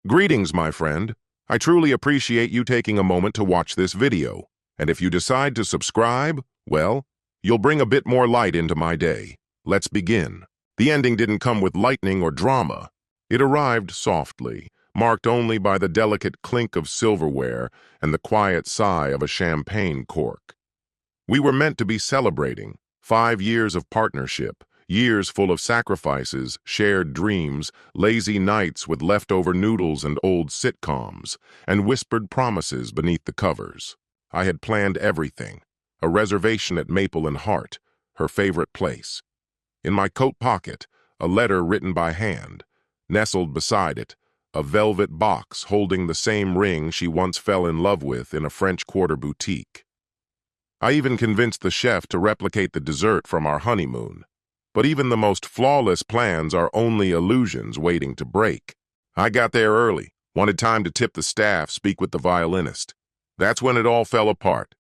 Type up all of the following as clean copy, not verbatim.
Greetings, my friend. I truly appreciate you taking a moment to watch this video. And if you decide to subscribe, well, you'll bring a bit more light into my day. Let's begin. The ending didn't come with lightning or drama. It arrived softly, marked only by the delicate clink of silverware and the quiet sigh of a champagne cork. We were meant to be celebrating 5 years of partnership, years full of sacrifices, shared dreams, lazy nights with leftover noodles and old sitcoms, and whispered promises beneath the covers. I had planned everything. A reservation at Maple and Hart, her favorite place. In my coat pocket, a letter written by hand. Nestled beside it, a velvet box holding the same ring she once fell in love with in a French Quarter boutique. I even convinced the chef to replicate the dessert from our honeymoon. But even the most flawless plans are only illusions waiting to break. I got there early, wanted time to tip the staff, speak with the violinist. That's when it all fell apart.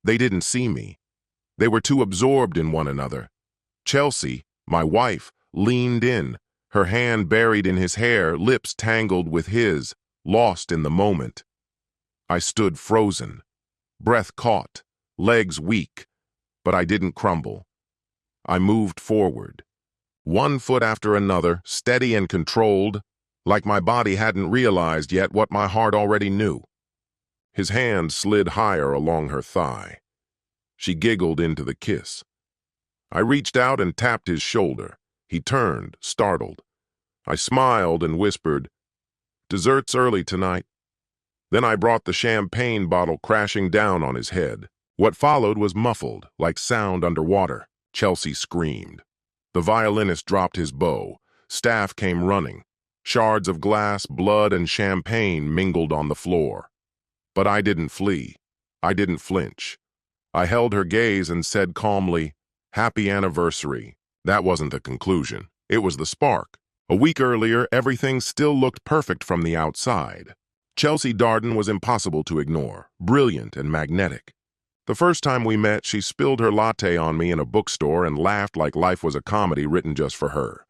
They didn't see me. They were too absorbed in one another. Chelsea, my wife, leaned in, her hand buried in his hair, lips tangled with his, lost in the moment. I stood frozen, breath caught, legs weak, but I didn't crumble. I moved forward, one foot after another, steady and controlled, like my body hadn't realized yet what my heart already knew. His hand slid higher along her thigh. She giggled into the kiss. I reached out and tapped his shoulder. He turned, startled. I smiled and whispered, "Dessert's early tonight." Then I brought the champagne bottle crashing down on his head. What followed was muffled, like sound underwater. Chelsea screamed. The violinist dropped his bow. Staff came running. Shards of glass, blood, and champagne mingled on the floor. But I didn't flee. I didn't flinch. I held her gaze and said calmly, "Happy anniversary." That wasn't the conclusion. It was the spark. A week earlier, everything still looked perfect from the outside. Chelsea Darden was impossible to ignore, brilliant and magnetic. The first time we met, she spilled her latte on me in a bookstore and laughed like life was a comedy written just for her.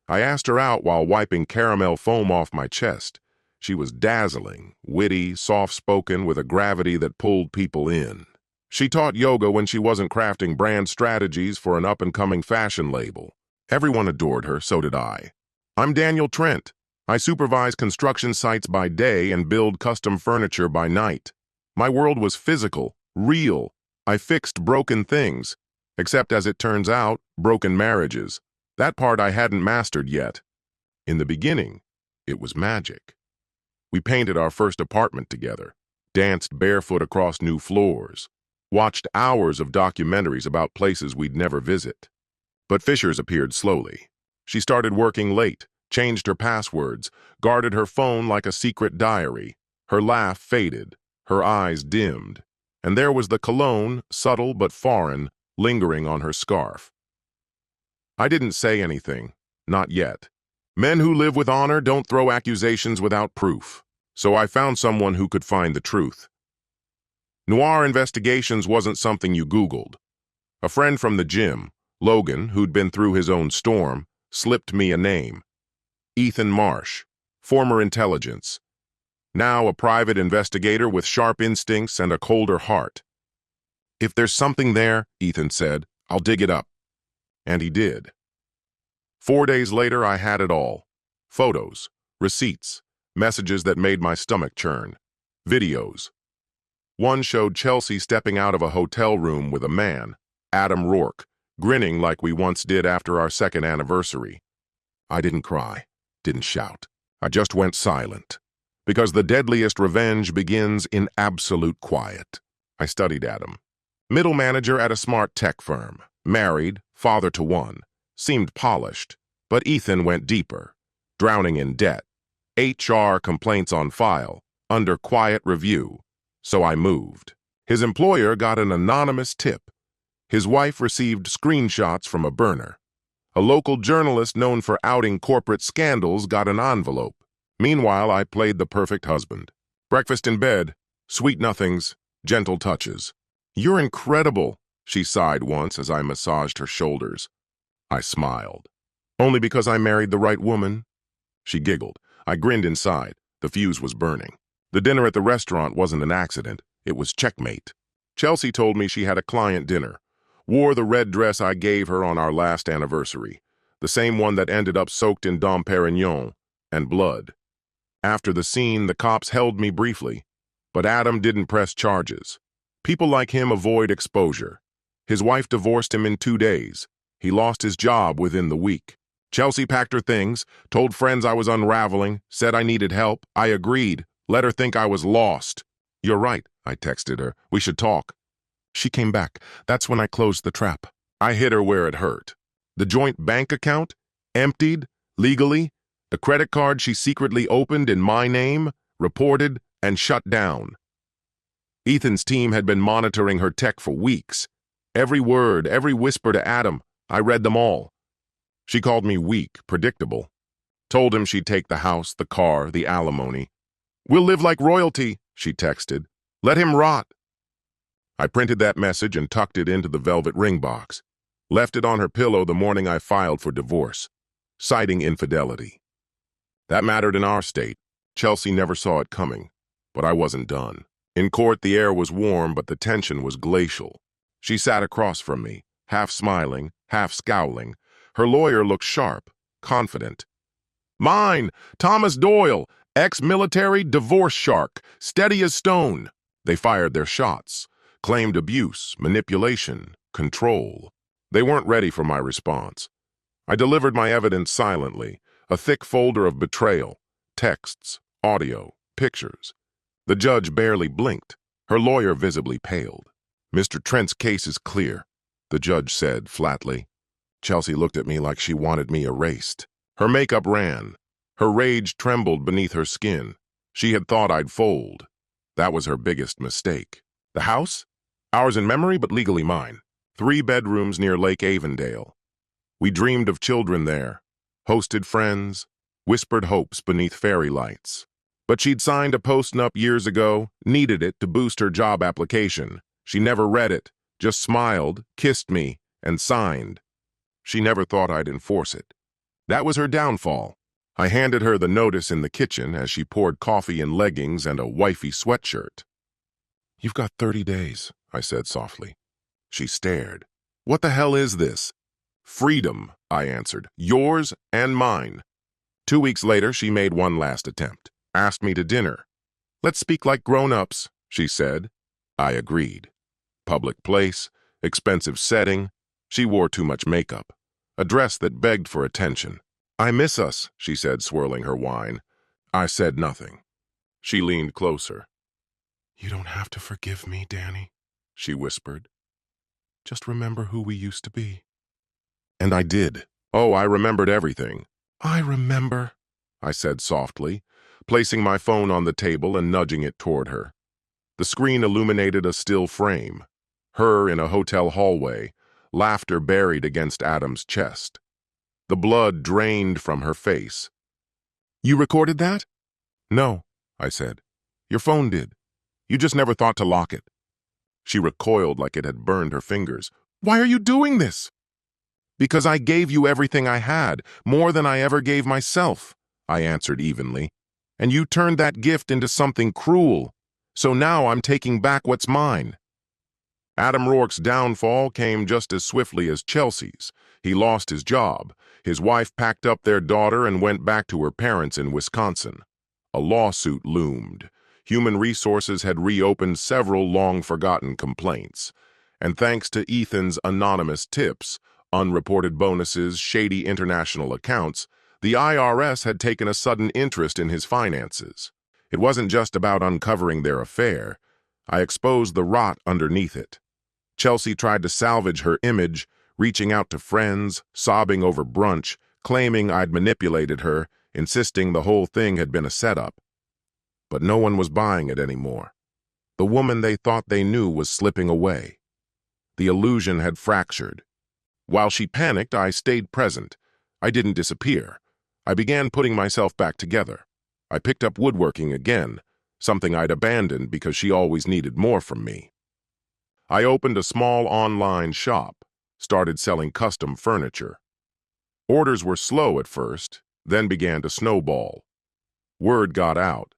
I asked her out while wiping caramel foam off my chest. She was dazzling, witty, soft-spoken, with a gravity that pulled people in. She taught yoga when she wasn't crafting brand strategies for an up-and-coming fashion label. Everyone adored her, so did I. I'm Daniel Trent. I supervise construction sites by day and build custom furniture by night. My world was physical, real. I fixed broken things, except as it turns out, broken marriages. That part I hadn't mastered yet. In the beginning, it was magic. We painted our first apartment together, danced barefoot across new floors, watched hours of documentaries about places we'd never visit. But fissures appeared slowly. She started working late, changed her passwords, guarded her phone like a secret diary. Her laugh faded, her eyes dimmed. And there was the cologne, subtle but foreign, lingering on her scarf. I didn't say anything, not yet. Men who live with honor don't throw accusations without proof. So I found someone who could find the truth. Noir Investigations wasn't something you Googled. A friend from the gym, Logan, who'd been through his own storm, slipped me a name. Ethan Marsh, former intelligence. Now a private investigator with sharp instincts and a colder heart. "If there's something there," Ethan said, "I'll dig it up." And he did. 4 days later, I had it all. Photos, receipts, messages that made my stomach churn, videos. One showed Chelsea stepping out of a hotel room with a man, Adam Rourke, grinning like we once did after our second anniversary. I didn't cry, didn't shout. I just went silent. Because the deadliest revenge begins in absolute quiet. I studied Adam. Middle manager at a smart tech firm, married, father to one, seemed polished, but Ethan went deeper, drowning in debt, HR complaints on file, under quiet review. So I moved. His employer got an anonymous tip. His wife received screenshots from a burner. A local journalist known for outing corporate scandals got an envelope. Meanwhile, I played the perfect husband. Breakfast in bed, sweet nothings, gentle touches. "You're incredible," she sighed once as I massaged her shoulders. I smiled. "Only because I married the right woman?" She giggled. I grinned inside. The fuse was burning. The dinner at the restaurant wasn't an accident. It was checkmate. Chelsea told me she had a client dinner. Wore the red dress I gave her on our last anniversary. The same one that ended up soaked in Dom Perignon and blood. After the scene, the cops held me briefly. But Adam didn't press charges. People like him avoid exposure. His wife divorced him in 2 days. He lost his job within the week. Chelsea packed her things, told friends I was unraveling, said I needed help. I agreed, let her think I was lost. "You're right," I texted her. "We should talk." She came back. That's when I closed the trap. I hit her where it hurt. The joint bank account? Emptied? Legally? The credit card she secretly opened in my name? Reported and shut down. Ethan's team had been monitoring her tech for weeks. Every word, every whisper to Adam, I read them all. She called me weak, predictable. Told him she'd take the house, the car, the alimony. "We'll live like royalty," she texted. "Let him rot." I printed that message and tucked it into the velvet ring box. Left it on her pillow the morning I filed for divorce, citing infidelity. That mattered in our state. Chelsea never saw it coming, but I wasn't done. In court, the air was warm, but the tension was glacial. She sat across from me, half smiling, half scowling. Her lawyer looked sharp, confident. "Mine, Thomas Doyle, ex-military divorce shark, steady as stone." They fired their shots, claimed abuse, manipulation, control. They weren't ready for my response. I delivered my evidence silently, a thick folder of betrayal, texts, audio, pictures. The judge barely blinked. Her lawyer visibly paled. "Mr. Trent's case is clear," the judge said flatly. Chelsea looked at me like she wanted me erased. Her makeup ran. Her rage trembled beneath her skin. She had thought I'd fold. That was her biggest mistake. The house? Ours in memory, but legally mine. 3 bedrooms near Lake Avondale. We dreamed of children there, hosted friends, whispered hopes beneath fairy lights. But she'd signed a postnup years ago, needed it to boost her job application. She never read it, just smiled, kissed me, and signed. She never thought I'd enforce it. That was her downfall. I handed her the notice in the kitchen as she poured coffee in leggings and a wifey sweatshirt. "You've got 30 days, I said softly. She stared. "What the hell is this?" "Freedom," I answered. "Yours and mine." 2 weeks later, she made one last attempt. Asked me to dinner. "Let's speak like grown-ups," she said. I agreed. Public place, expensive setting. She wore too much makeup. A dress that begged for attention. "I miss us," she said, swirling her wine. I said nothing. She leaned closer. "You don't have to forgive me, Danny," she whispered. "Just remember who we used to be." And I did. Oh, I remembered everything. "I remember," I said softly, placing my phone on the table and nudging it toward her. The screen illuminated a still frame. Her in a hotel hallway, laughter buried against Adam's chest. The blood drained from her face. "You recorded that?" "No," I said. "Your phone did. You just never thought to lock it." She recoiled like it had burned her fingers. "Why are you doing this?" "Because I gave you everything I had, more than I ever gave myself," I answered evenly. "And you turned that gift into something cruel. So now I'm taking back what's mine." Adam Rourke's downfall came just as swiftly as Chelsea's. He lost his job. His wife packed up their daughter and went back to her parents in Wisconsin. A lawsuit loomed. Human Resources had reopened several long-forgotten complaints. And thanks to Ethan's anonymous tips, unreported bonuses, shady international accounts, the IRS had taken a sudden interest in his finances. It wasn't just about uncovering their affair. I exposed the rot underneath it. Chelsea tried to salvage her image, reaching out to friends, sobbing over brunch, claiming I'd manipulated her, insisting the whole thing had been a setup. But no one was buying it anymore. The woman they thought they knew was slipping away. The illusion had fractured. While she panicked, I stayed present. I didn't disappear. I began putting myself back together. I picked up woodworking again, something I'd abandoned because she always needed more from me. I opened a small online shop, started selling custom furniture. Orders were slow at first, then began to snowball. Word got out.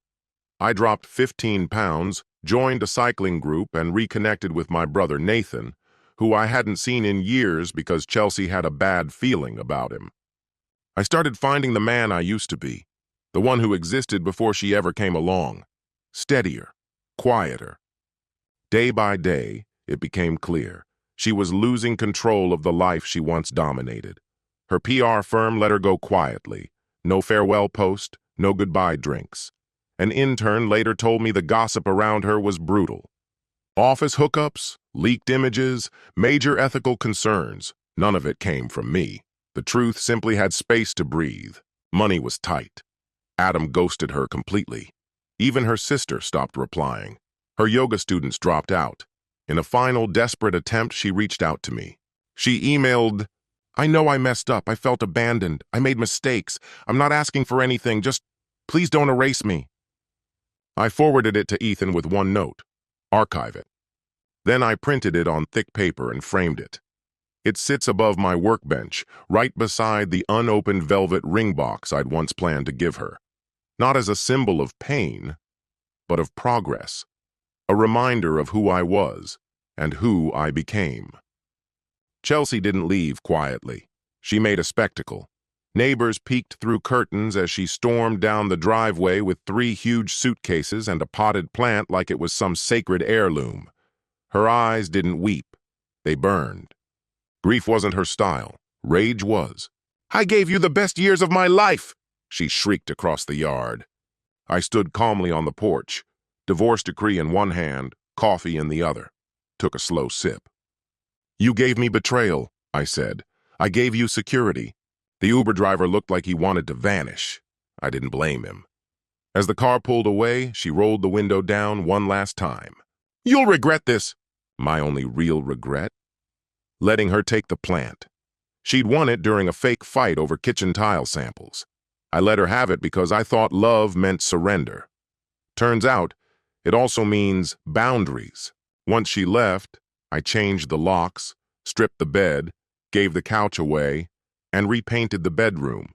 I dropped 15 pounds, joined a cycling group, and reconnected with my brother Nathan, who I hadn't seen in years because Chelsea had a bad feeling about him. I started finding the man I used to be, the one who existed before she ever came along. Steadier, quieter. Day by day, it became clear. She was losing control of the life she once dominated. Her PR firm let her go quietly. No farewell post, no goodbye drinks. An intern later told me the gossip around her was brutal. Office hookups, leaked images, major ethical concerns. None of it came from me. The truth simply had space to breathe. Money was tight. Adam ghosted her completely. Even her sister stopped replying. Her yoga students dropped out. In a final desperate attempt, she reached out to me. She emailed, "I know I messed up. I felt abandoned. I made mistakes. I'm not asking for anything. Just please don't erase me." I forwarded it to Ethan with one note: archive it. Then I printed it on thick paper and framed it. It sits above my workbench, right beside the unopened velvet ring box I'd once planned to give her. Not as a symbol of pain, but of progress. A reminder of who I was and who I became. Chelsea didn't leave quietly. She made a spectacle. Neighbors peeked through curtains as she stormed down the driveway with 3 huge suitcases and a potted plant like it was some sacred heirloom. Her eyes didn't weep. They burned. Grief wasn't her style. Rage was. "I gave you the best years of my life!" she shrieked across the yard. I stood calmly on the porch, divorce decree in one hand, coffee in the other. Took a slow sip. "You gave me betrayal," I said. "I gave you security." The Uber driver looked like he wanted to vanish. I didn't blame him. As the car pulled away, she rolled the window down one last time. "You'll regret this." My only real regret? Letting her take the plant. She'd won it during a fake fight over kitchen tile samples. I let her have it because I thought love meant surrender. Turns out, it also means boundaries. Once she left, I changed the locks, stripped the bed, gave the couch away, and repainted the bedroom,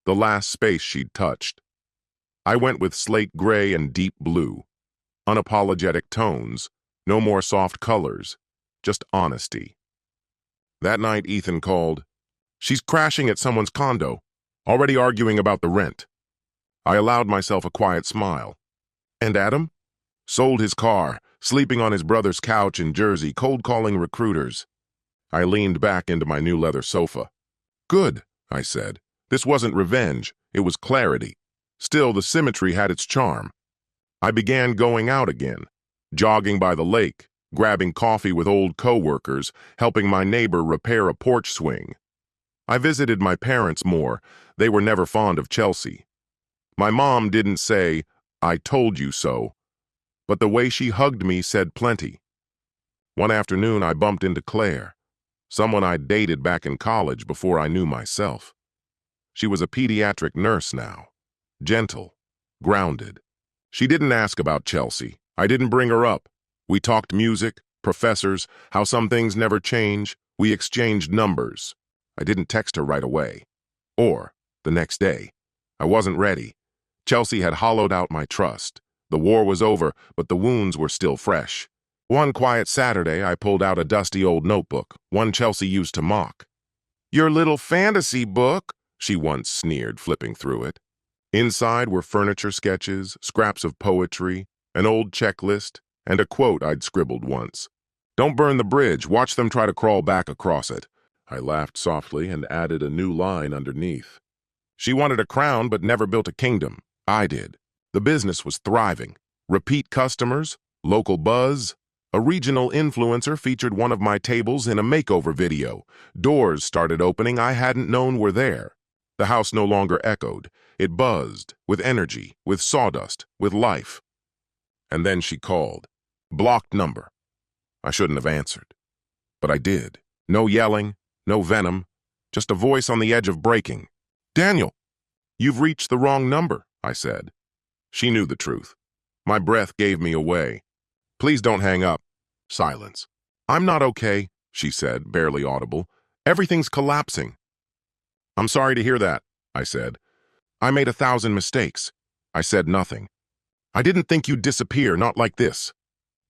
the last space she'd touched. I went with slate gray and deep blue. Unapologetic tones, no more soft colors, just honesty. That night, Ethan called. "She's crashing at someone's condo, already arguing about the rent." I allowed myself a quiet smile. "And Adam?" "Sold his car, sleeping on his brother's couch in Jersey, cold-calling recruiters." I leaned back into my new leather sofa. "Good," I said. This wasn't revenge, it was clarity. Still, the symmetry had its charm. I began going out again, jogging by the lake, grabbing coffee with old co-workers, helping my neighbor repair a porch swing. I visited my parents more. They were never fond of Chelsea. My mom didn't say, "I told you so," but the way she hugged me said plenty. One afternoon, I bumped into Claire, someone I'd dated back in college before I knew myself. She was a pediatric nurse now, gentle, grounded. She didn't ask about Chelsea. I didn't bring her up. We talked music, professors, how some things never change. We exchanged numbers. I didn't text her right away. Or the next day. I wasn't ready. Chelsea had hollowed out my trust. The war was over, but the wounds were still fresh. One quiet Saturday, I pulled out a dusty old notebook, one Chelsea used to mock. "Your little fantasy book," she once sneered, flipping through it. Inside were furniture sketches, scraps of poetry, an old checklist, and a quote I'd scribbled once. "Don't burn the bridge, watch them try to crawl back across it." I laughed softly and added a new line underneath. She wanted a crown but never built a kingdom. I did. The business was thriving. Repeat customers, local buzz. A regional influencer featured one of my tables in a makeover video. Doors started opening I hadn't known were there. The house no longer echoed. It buzzed, with energy, with sawdust, with life. And then she called. Blocked number. I shouldn't have answered. But I did. No yelling, no venom, just a voice on the edge of breaking. "Daniel, you've reached the wrong number," I said. She knew the truth. My breath gave me away. "Please don't hang up." Silence. "I'm not okay," she said, barely audible. "Everything's collapsing." "I'm sorry to hear that," I said. "I made 1,000 mistakes." I said nothing. I didn't think you'd disappear, not like this.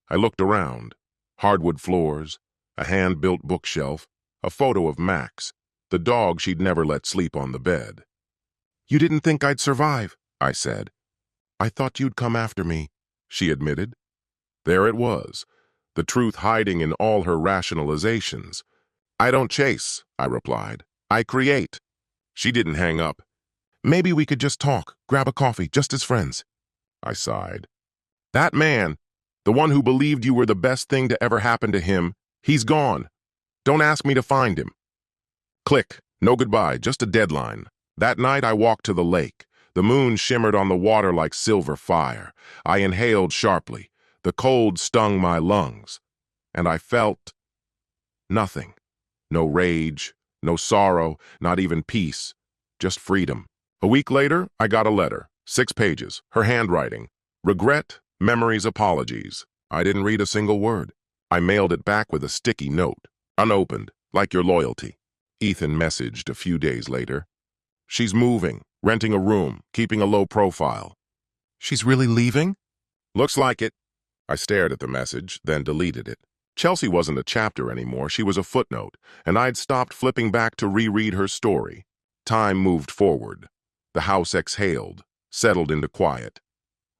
I looked around. Hardwood floors, a hand-built bookshelf, a photo of Max, the dog she'd never let sleep on the bed. You didn't think I'd survive, I said. I thought you'd come after me, she admitted. There it was, the truth hiding in all her rationalizations. I don't chase, I replied. I create. She didn't hang up. Maybe we could just talk, grab a coffee, just as friends. I sighed. That man, the one who believed you were the best thing to ever happen to him, he's gone. Don't ask me to find him. Click. No goodbye, just a deadline. That night I walked to the lake. The moon shimmered on the water like silver fire. I inhaled sharply. The cold stung my lungs. And I felt nothing. No rage, no sorrow, not even peace. Just freedom. A week later, I got a letter. 6 pages. Her handwriting. Regret, memories, apologies. I didn't read a single word. I mailed it back with a sticky note. Unopened, like your loyalty. Ethan messaged a few days later. She's moving, renting a room, keeping a low profile. She's really leaving? Looks like it. I stared at the message, then deleted it. Chelsea wasn't a chapter anymore, she was a footnote, and I'd stopped flipping back to reread her story. Time moved forward. The house exhaled, settled into quiet.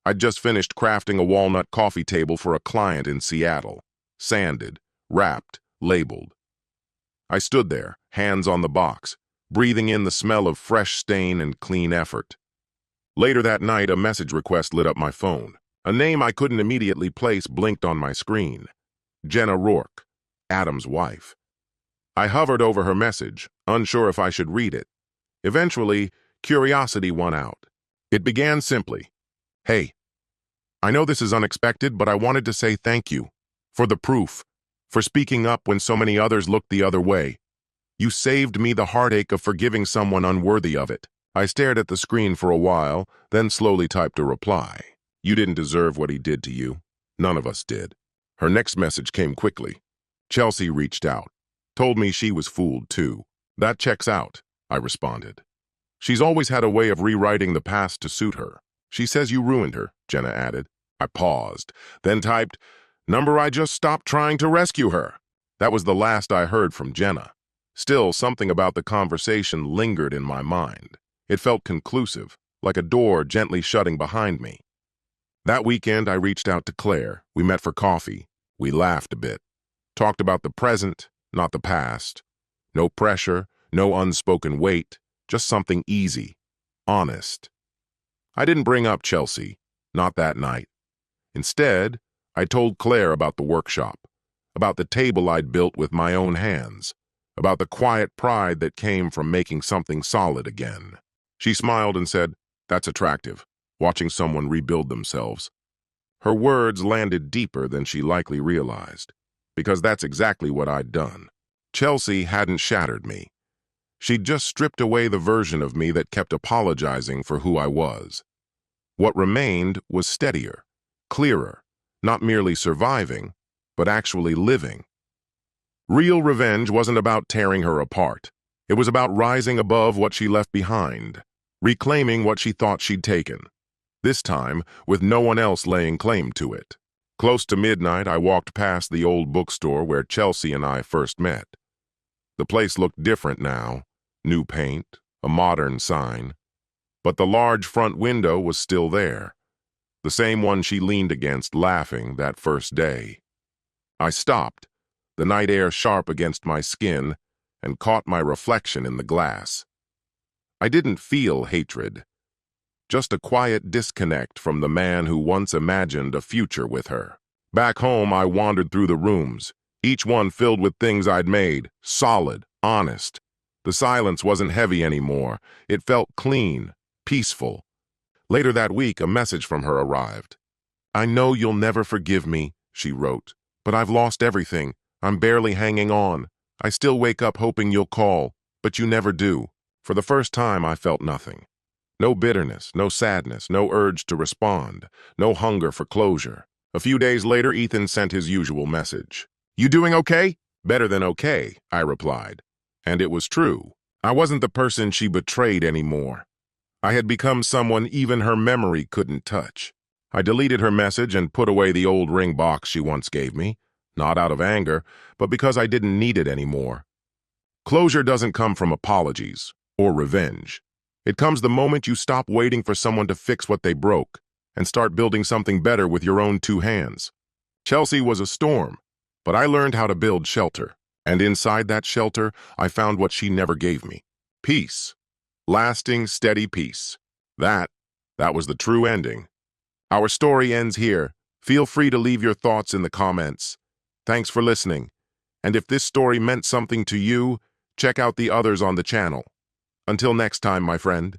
I'd just finished crafting a walnut coffee table for a client in Seattle. Sanded, wrapped, labeled. I stood there, hands on the box, breathing in the smell of fresh stain and clean effort. Later that night, a message request lit up my phone. A name I couldn't immediately place blinked on my screen. Jenna Rourke, Adam's wife. I hovered over her message, unsure if I should read it. Eventually, curiosity won out. It began simply. Hey, I know this is unexpected, but I wanted to say thank you. For the proof. For speaking up when so many others looked the other way. You saved me the heartache of forgiving someone unworthy of it. I stared at the screen for a while, then slowly typed a reply. You didn't deserve what he did to you. None of us did. Her next message came quickly. Chelsea reached out. Told me she was fooled too. That checks out, I responded. She's always had a way of rewriting the past to suit her. She says you ruined her, Jenna added. I paused, then typed, number I just stopped trying to rescue her. That was the last I heard from Jenna. Still, something about the conversation lingered in my mind. It felt conclusive, like a door gently shutting behind me. That weekend, I reached out to Claire. We met for coffee. We laughed a bit. Talked about the present, not the past. No pressure, no unspoken weight, just something easy, honest. I didn't bring up Chelsea, not that night. Instead, I told Claire about the workshop, about the table I'd built with my own hands, about the quiet pride that came from making something solid again. She smiled and said, that's attractive, watching someone rebuild themselves. Her words landed deeper than she likely realized, because that's exactly what I'd done. Chelsea hadn't shattered me. She'd just stripped away the version of me that kept apologizing for who I was. What remained was steadier, clearer, not merely surviving, but actually living. Real revenge wasn't about tearing her apart. It was about rising above what she left behind, reclaiming what she thought she'd taken. This time, with no one else laying claim to it. Close to midnight, I walked past the old bookstore where Chelsea and I first met. The place looked different now. New paint, a modern sign. But the large front window was still there. The same one she leaned against, laughing, that first day. I stopped, the night air sharp against my skin, and caught my reflection in the glass. I didn't feel hatred. Just a quiet disconnect from the man who once imagined a future with her. Back home, I wandered through the rooms, each one filled with things I'd made, solid, honest. The silence wasn't heavy anymore. It felt clean, peaceful. Later that week, a message from her arrived. I know you'll never forgive me, she wrote, but I've lost everything. I'm barely hanging on. I still wake up hoping you'll call, but you never do. For the first time, I felt nothing. No bitterness, no sadness, no urge to respond, no hunger for closure. A few days later, Ethan sent his usual message. You doing okay? Better than okay, I replied. And it was true. I wasn't the person she betrayed anymore. I had become someone even her memory couldn't touch. I deleted her message and put away the old ring box she once gave me, not out of anger, but because I didn't need it anymore. Closure doesn't come from apologies or revenge. It comes the moment you stop waiting for someone to fix what they broke and start building something better with your own two hands. Chelsea was a storm, but I learned how to build shelter. And inside that shelter, I found what she never gave me. Peace. Lasting, steady peace. That was the true ending. Our story ends here. Feel free to leave your thoughts in the comments. Thanks for listening. And if this story meant something to you, check out the others on the channel. Until next time, my friend.